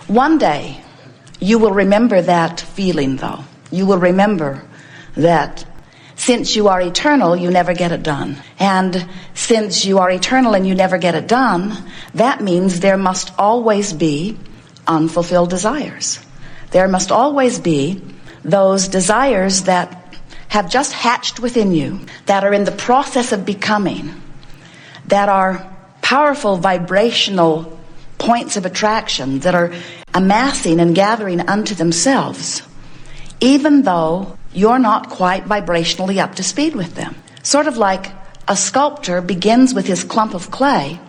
One day, you will remember that feeling, though. You will remember that since you are eternal, you never get it done. And since you are eternal and you never get it done, that means there must always be unfulfilled desires. There must always be those desires that have just hatched within you, that are in the process of becoming, that are powerful vibrational points of attraction, that are amassing and gathering unto themselves, even though you're not quite vibrationally up to speed with them. Sort of like a sculptor begins with his clump of clay,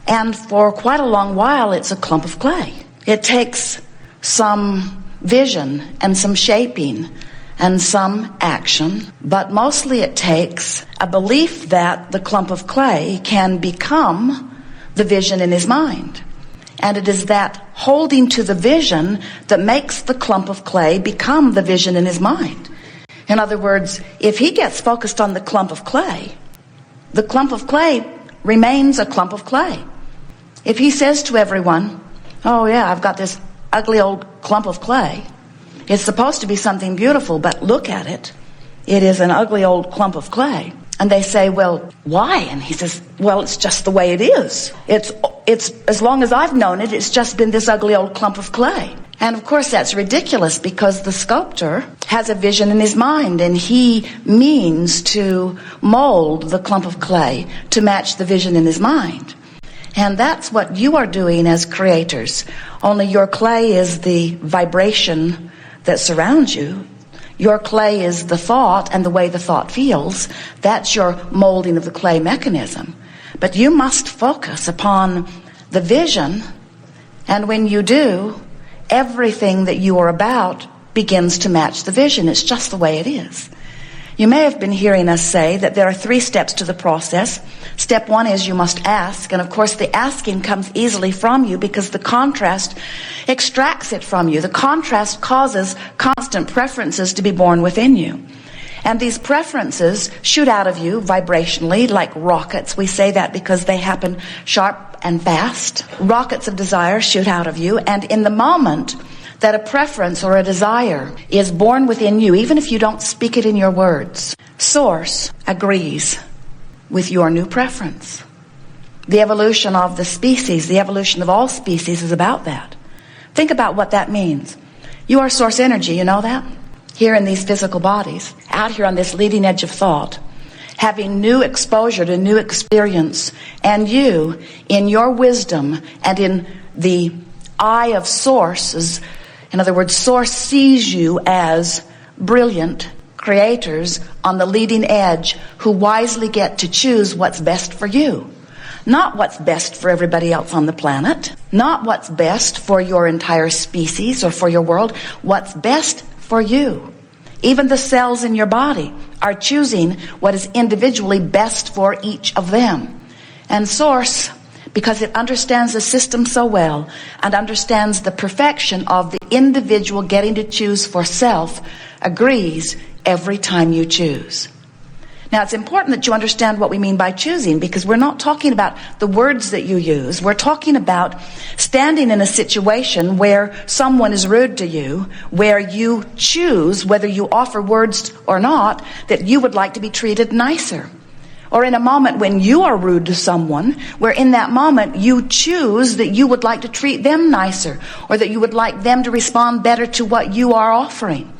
and for quite a long while it's a clump of clay. It takes some vision and some shaping and some action, but mostly it takes a belief that the clump of clay can become the vision in his mind. And it is that holding to the vision that makes the clump of clay become the vision in his mind. In other words, if he gets focused on the clump of clay remains a clump of clay. If he says to everyone, "Oh yeah, I've got this ugly old clump of clay. It's supposed to be something beautiful, but look at it. It is an ugly old clump of clay." And they say, "Well, why?" And he says, "Well, it's just the way it is. It's as long as I've known it, it's just been this ugly old clump of clay." And of course that's ridiculous, because the sculptor has a vision in his mind, and he means to mold the clump of clay to match the vision in his mind. And that's what you are doing as creators. Only your clay is the vibration that surrounds you. Your clay is the thought and the way the thought feels. That's your molding of the clay mechanism. But you must focus upon the vision, and when you do, everything that you are about begins to match the vision. It's just the way it is. You may have been hearing us say that there are 3 steps to the process. Step 1 is you must ask, and of course the asking comes easily from you because the contrast extracts it from you. The contrast causes constant preferences to be born within you. And these preferences shoot out of you vibrationally like rockets. We say that because they happen sharp and fast. Rockets of desire shoot out of you, and in the moment that a preference or a desire is born within you, even if you don't speak it in your words, Source agrees with your new preference. The evolution of the species, the evolution of all species, is about that. Think about what that means. You are source energy, you know that? Here in these physical bodies, out here on this leading edge of thought, having new exposure to new experience, and you, in your wisdom and in the eye of Source, in other words, Source sees you as brilliant creators on the leading edge who wisely get to choose what's best for you. Not what's best for everybody else on the planet, not what's best for your entire species or for your world, what's best for you. Even the cells in your body are choosing what is individually best for each of them. And Source, because it understands the system so well and understands the perfection of the individual getting to choose for self, agrees every time you choose. Now, it's important that you understand what we mean by choosing, because we're not talking about the words that you use. We're talking about standing in a situation where someone is rude to you, where you choose, whether you offer words or not, that you would like to be treated nicer. Or in a moment when you are rude to someone, where in that moment you choose that you would like to treat them nicer, or that you would like them to respond better to what you are offering.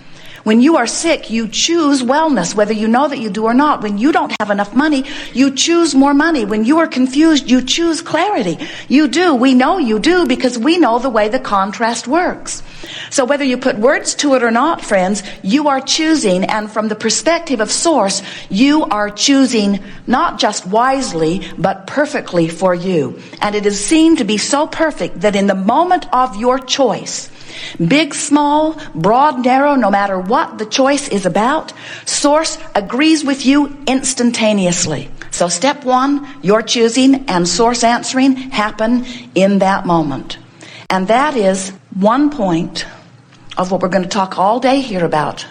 When you are sick, you choose wellness, whether you know that you do or not. When you don't have enough money, you choose more money. When you are confused, you choose clarity. You do. We know you do, because we know the way the contrast works. So whether you put words to it or not, friends, you are choosing, and from the perspective of Source, you are choosing not just wisely, but perfectly for you. And it is seen to be so perfect that in the moment of your choice, big, small, broad, narrow, no matter what the choice is about, Source agrees with you instantaneously. So step 1, your choosing and Source answering happen in that moment. And that is one point of what we're going to talk all day here about,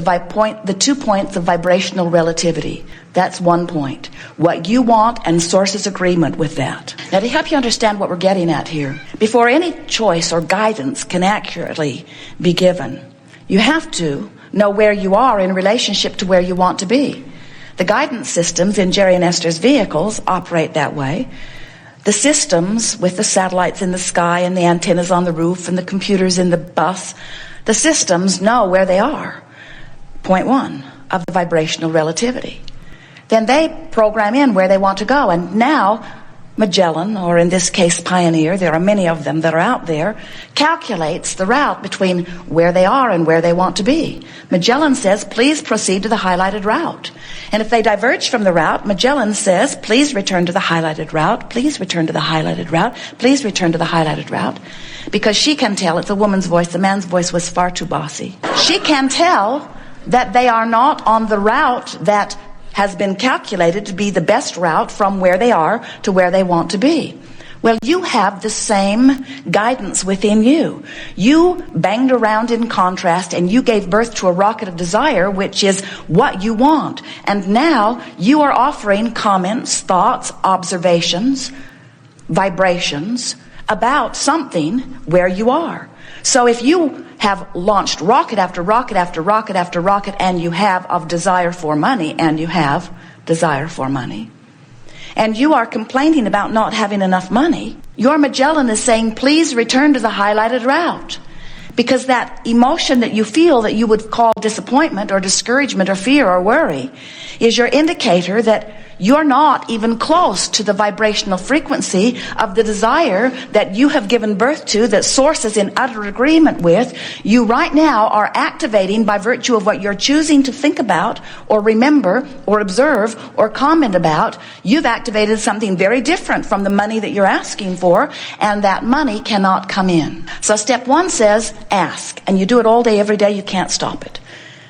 The 2 points of vibrational relativity. That's 1 point. What you want and source's agreement with that. Now, to help you understand what we're getting at here, before any choice or guidance can accurately be given, you have to know where you are in relationship to where you want to be. The guidance systems in Jerry and Esther's vehicles operate that way. The systems with the satellites in the sky and the antennas on the roof and the computers in the bus, the systems know where they are. Point 1 of the vibrational relativity. Then they program in where they want to go. And now Magellan, or in this case Pioneer, there are many of them that are out there, calculates the route between where they are and where they want to be. Magellan says, please proceed to the highlighted route. And if they diverge from the route, Magellan says, please return to the highlighted route, please return to the highlighted route, please return to the highlighted route. Because she can tell, it's a woman's voice, the man's voice was far too bossy. She can tell that they are not on the route that has been calculated to be the best route from where they are to where they want to be. Well, you have the same guidance within you. You banged around in contrast and you gave birth to a rocket of desire, which is what you want. And now you are offering comments, thoughts, observations, vibrations about something where you are. So if you have launched rocket after rocket after rocket after rocket, and you have of desire for money, and you have desire for money, and you are complaining about not having enough money, your Magellan is saying, please return to the highlighted route. Because that emotion that you feel that you would call disappointment or discouragement or fear or worry is your indicator that you're not even close to the vibrational frequency of the desire that you have given birth to, that source is in utter agreement with. You right now are activating by virtue of what you're choosing to think about or remember or observe or comment about. You've activated something very different from the money that you're asking for, and that money cannot come in. So step 1 says ask, and you do it all day, every day. You can't stop it.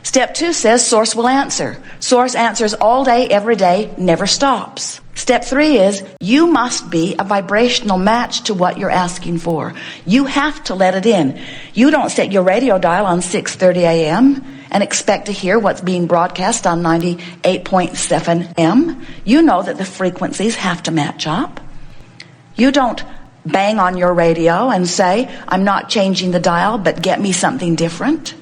Step 2 says source will answer. Source answers all day, every day, never stops. Step 3 is you must be a vibrational match to what you're asking for. You have to let it in. You don't set your radio dial on 6:30 a.m. and expect to hear what's being broadcast on 98.7 M. You know that the frequencies have to match up. You don't bang on your radio and say, I'm not changing the dial, but get me something different.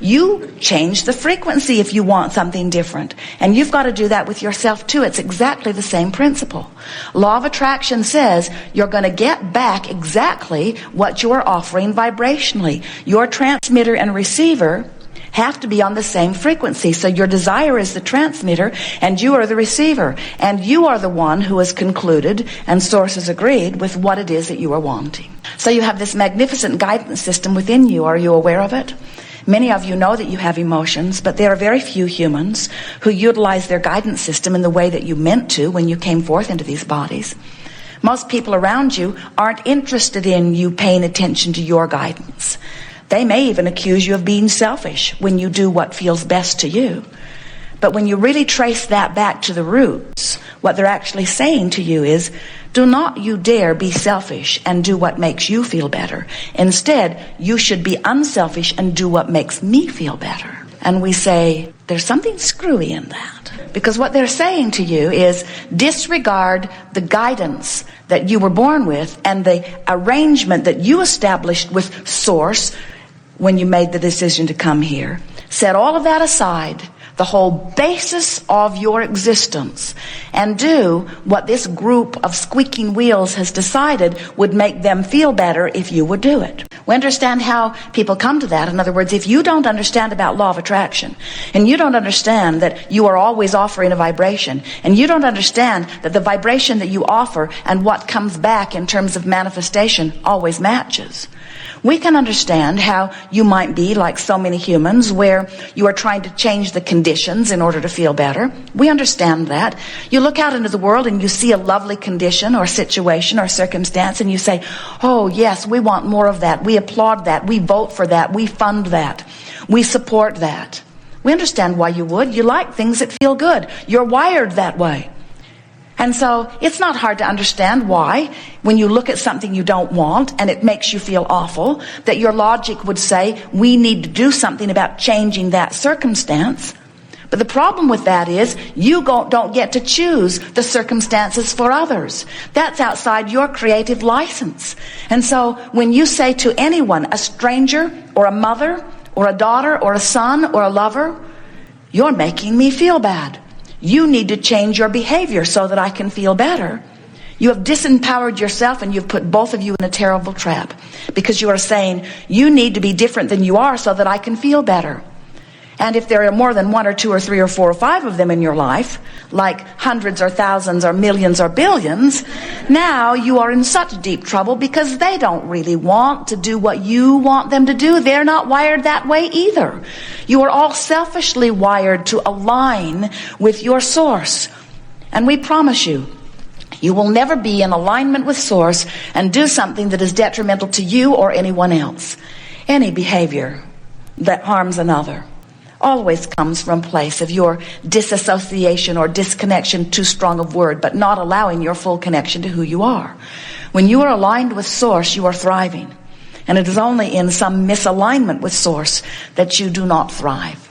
You change the frequency if you want something different. And you've got to do that with yourself too. It's exactly the same principle. Law of attraction says you're going to get back exactly what you're offering vibrationally. Your transmitter and receiver have to be on the same frequency. So your desire is the transmitter and you are the receiver. And you are the one who has concluded and source has agreed with what it is that you are wanting. So you have this magnificent guidance system within you. Are you aware of it? Many of you know that you have emotions, but there are very few humans who utilize their guidance system in the way that you meant to when you came forth into these bodies. Most people around you aren't interested in you paying attention to your guidance. They may even accuse you of being selfish when you do what feels best to you. But when you really trace that back to the roots, what they're actually saying to you is, do not you dare be selfish and do what makes you feel better. Instead, you should be unselfish and do what makes me feel better. And we say, there's something screwy in that. Because what they're saying to you is, disregard the guidance that you were born with and the arrangement that you established with Source when you made the decision to come here. Set all of that aside, the whole basis of your existence, and do what this group of squeaking wheels has decided would make them feel better if you would do it. We understand how people come to that. In other words, if you don't understand about law of attraction, and you don't understand that you are always offering a vibration, and you don't understand that the vibration that you offer and what comes back in terms of manifestation always matches, we can understand how you might be like so many humans where you are trying to change the conditions in order to feel better. We understand that. You look out into the world and you see a lovely condition or situation or circumstance and you say, oh yes, we want more of that. We applaud that. We vote for that. We fund that. We support that. We understand why you would. You like things that feel good. You're wired that way. And so it's not hard to understand why, when you look at something you don't want and it makes you feel awful, that your logic would say, we need to do something about changing that circumstance. But the problem with that is you don't get to choose the circumstances for others. That's outside your creative license. And so when you say to anyone, a stranger or a mother or a daughter or a son or a lover, you're making me feel bad. You need to change your behavior so that I can feel better. You have disempowered yourself, and you've put both of you in a terrible trap, because you are saying you need to be different than you are so that I can feel better. And if there are more than 1 or 2 or 3 or 4 or 5 of them in your life, like hundreds or thousands or millions or billions, now you are in such deep trouble, because they don't really want to do what you want them to do. They're not wired that way either. You are all selfishly wired to align with your source. And we promise you, you will never be in alignment with source and do something that is detrimental to you or anyone else. Any behavior that harms another always comes from a place of your disassociation or disconnection, too strong of word, but not allowing your full connection to who you are. When you are aligned with source, you are thriving. And it is only in some misalignment with source that you do not thrive.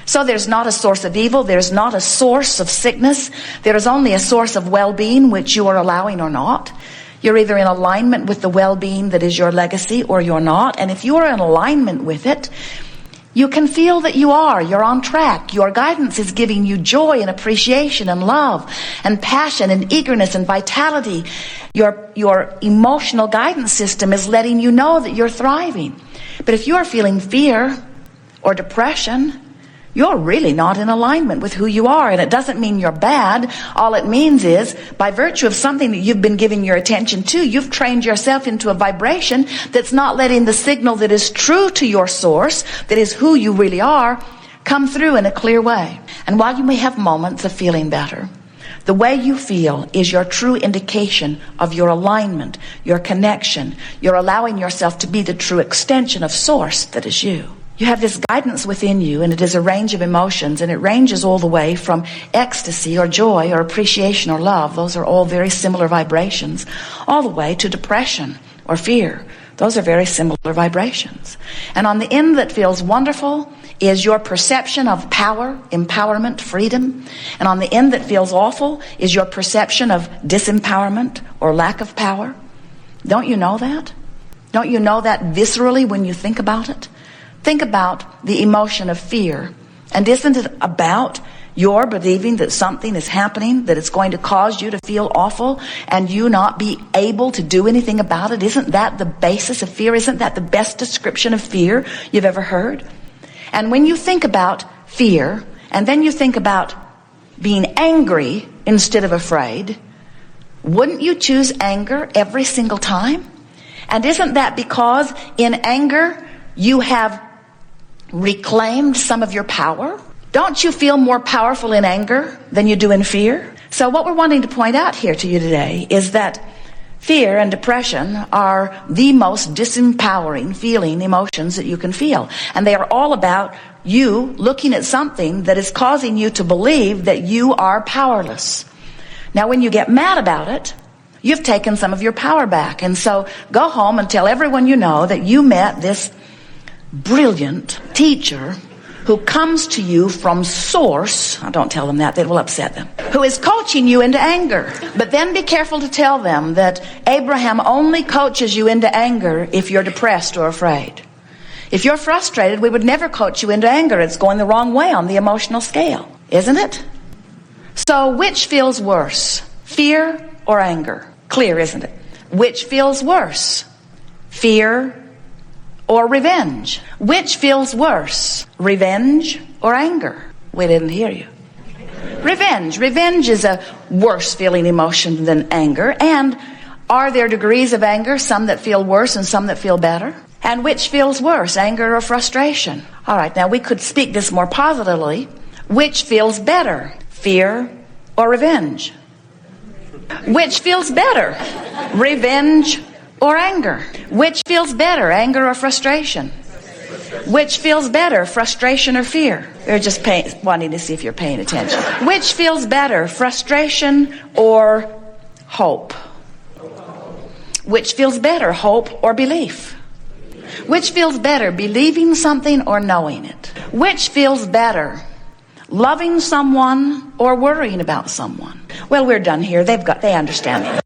So there's not a source of evil, there's not a source of sickness, there is only a source of well-being, which you are allowing or not. You're either in alignment with the well-being that is your legacy, or you're not. And if you are in alignment with it, you can feel that you're on track. Your guidance is giving you joy and appreciation and love and passion and eagerness and vitality. Your emotional guidance system is letting you know that you're thriving. But if you are feeling fear or depression, you're really not in alignment with who you are. And it doesn't mean you're bad. All it means is, by virtue of something that you've been giving your attention to, you've trained yourself into a vibration that's not letting the signal that is true to your source, that is who you really are, come through in a clear way. And while you may have moments of feeling better, the way you feel is your true indication of your alignment, your connection. You're allowing yourself to be the true extension of source that is you. You have this guidance within you, and it is a range of emotions, and it ranges all the way from ecstasy or joy or appreciation or love. Those are all very similar vibrations, all the way to depression or fear. Those are very similar vibrations. And on the end that feels wonderful is your perception of power, empowerment, freedom. And on the end that feels awful is your perception of disempowerment or lack of power. Don't you know that? Don't you know that viscerally when you think about it? Think about the emotion of fear. And isn't it about your believing that something is happening, that it's going to cause you to feel awful and you not be able to do anything about it? Isn't that the basis of fear? Isn't that the best description of fear you've ever heard? And when you think about fear, and then you think about being angry instead of afraid, wouldn't you choose anger every single time? And isn't that because in anger you have reclaimed some of your power? Don't you feel more powerful in anger than you do in fear? So what we're wanting to point out here to you today is that fear and depression are the most disempowering feeling emotions that you can feel. And they are all about you looking at something that is causing you to believe that you are powerless. Now, when you get mad about it, you've taken some of your power back. And so go home and tell everyone you know that you met this brilliant teacher who comes to you from source. Don't tell them that, will upset them. Who is coaching you into anger. But then be careful to tell them that Abraham only coaches you into anger if you're depressed or afraid. If you're frustrated, we would never coach you into anger. It's going the wrong way on the emotional scale, isn't it? So which feels worse, fear or anger? Clear, isn't it? Which feels worse, fear or revenge? Which feels worse, revenge or anger? We didn't hear you. Revenge. Revenge is a worse feeling emotion than anger. And are there degrees of anger, some that feel worse and some that feel better? And which feels worse, anger or frustration? All right, now we could speak this more positively. Which feels better, fear or revenge? Which feels better, revenge or anger? Which feels better, anger or frustration? Which feels better, frustration or fear? They're just wanting to see if you're paying attention. Which feels better, frustration or hope? Which feels better, hope or belief? Which feels better, believing something or knowing it? Which feels better, loving someone or worrying about someone? Well, we're done here. They understand.